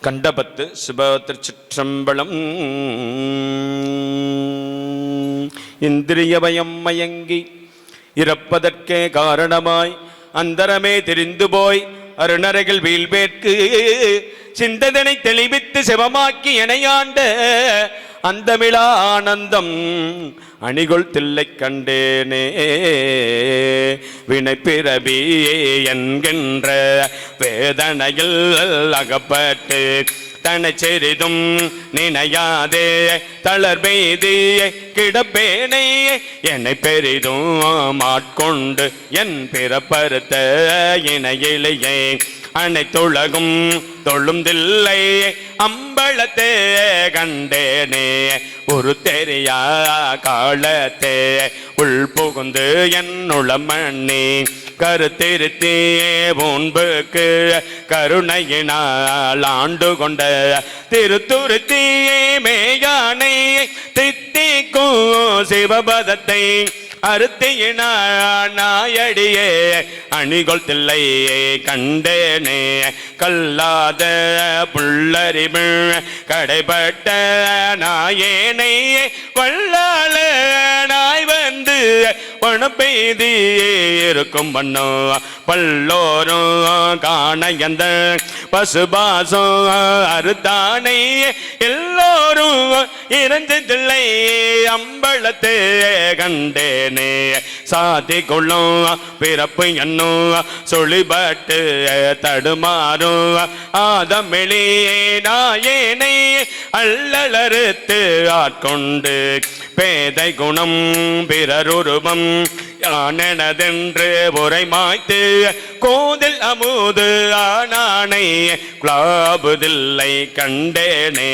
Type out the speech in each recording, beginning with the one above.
கண்டபத்து சிவத்திருச்சிற்றம்பலம். இந்திரியபயம் மயங்கி இறப்பதற்கே காரணமாய் அந்தரமே தெரிந்து போய் அருணரைகள் வீழ்வேற்கு சிந்ததனை தெளிவித்து சிவமாக்கி எனையாண்ட அந்தமிழா ஆனந்தம் அணிகொள் தில்லை கண்டேனே. வினைப்பிறவி என்கின்ற வேதனையில் அகப்பட்டு தனை செறிதும் நினையாதே தளர்பெய்து கிடப்பேனை என்னை பெரிதும் ஆட்கொண்டு என் பிறப்பறுத்த இணையிலேயே அனைத்துலகும் தொழுந்தில்லை அம்பலத்தே கண்டேனே. ஒரு தெரியா காலத்தே உள் புகுந்து என்னுளமண்ணி கருத்திருத்தி முன்புக்கு கருணையினால் ஆண்டு கொண்ட திருத்துருத்தி மேயானை தித்திக்கும் சிவபதத்தை அறுத்தியினாயடியே அணிகொள் தில்லையே கண்டேனே. கல்லாத புள்ளறிவு கடைபட்ட நாயேனை வல்லாள நாய் வந்து பணப்பெய்தி இருக்கும் பண்ணோ பல்லோரும் காண எந்த பசுபாசம் அறுத்தானை எல்லோரும் இறந்ததில்லை அம்பலத்தே கண்டேனே. சாதி கொள்ளும் பிறப்பு என்னும் சொல்லிபட்டு தடுமாறும் ஆதமிழியே நாயேனை அல்லலறுத்து ஆட்கொண்டு பேதை குணம் பிறருருவம் யானெனதென்று உரை மாய்த்து கோதில் அமுது ஆனானை குலாபுதில்லை கண்டேனே.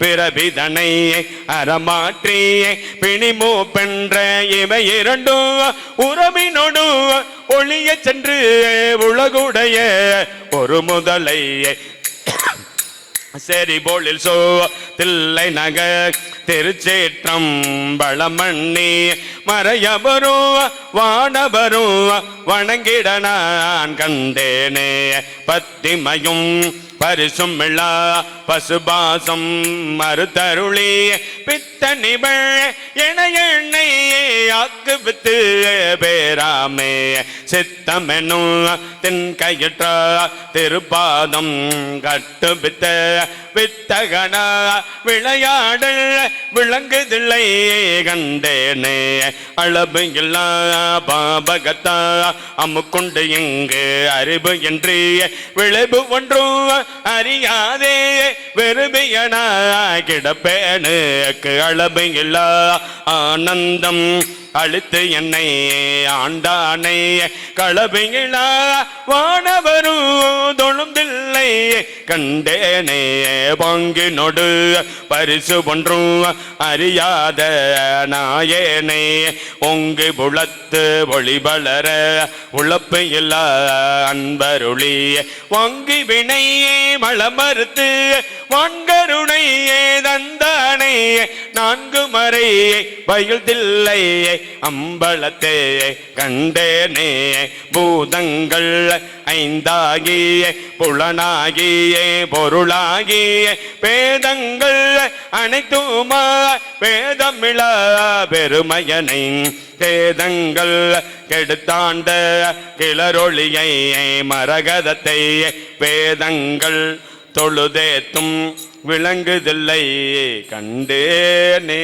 பிறவிதனை அறமாற்றி பிணிமூ பென்ற இவை இரண்டும் உறவினொடு ஒளிய சென்று உலகுடைய ஒரு முதலை சரி போலில் சோ தில்லை நக திருச்சேற்றம் பலமண்ணி மறையவரும் வானவரும் வணங்கிட நான் கண்டேனே. பத்திமையும் பரிசும் விழா பசுபாசம் மறுத்தருளி பித்த நிபழ் என எண்ணெய் ஆக்கு வித்து பேராமே சித்தமெனும் தென் கையற்ற திருப்பாதம் கட்டுபித்த வித்தகனா விளையாடல் விளங்குதில்லை கண்டேனே. அளவு இல்லா பாபகத்தா அமுக்குண்டு இங்கு அறிவு என்று விளைவு ஒன்றும் அறியாதே வெறுமையனா கிடப்பேனுக்கு அளவு இல்லா ஆனந்தம் அழுத்து என்னை ஆண்டானை களபிங்களா வானவரும் தொழுந்தில்லை கண்டேனே. பங்கினொடு பரிசு ஒன்றும் அறியாத நாயேனை ஒங்கு புலத்து ஒளிபலர உழப்பு இல்லா அன்பருளி வங்கி வினை மலமறுத்து வான்கருணையே தந்தானே. நான்கு மறை பயில்தில்லை அம்பலத்தே கண்டேனே. பூதங்கள் ஐந்தாகிய புலனாகிய பொருளாகிய பேதங்கள் அனைத்துமா பேதமிழா பெருமையனை பேதங்கள் கெடுத்தாண்ட கிளரொளியை மரகதத்தை பேதங்கள் தொழுதேத்தும் விளங்குதில்லை கண்டேனே.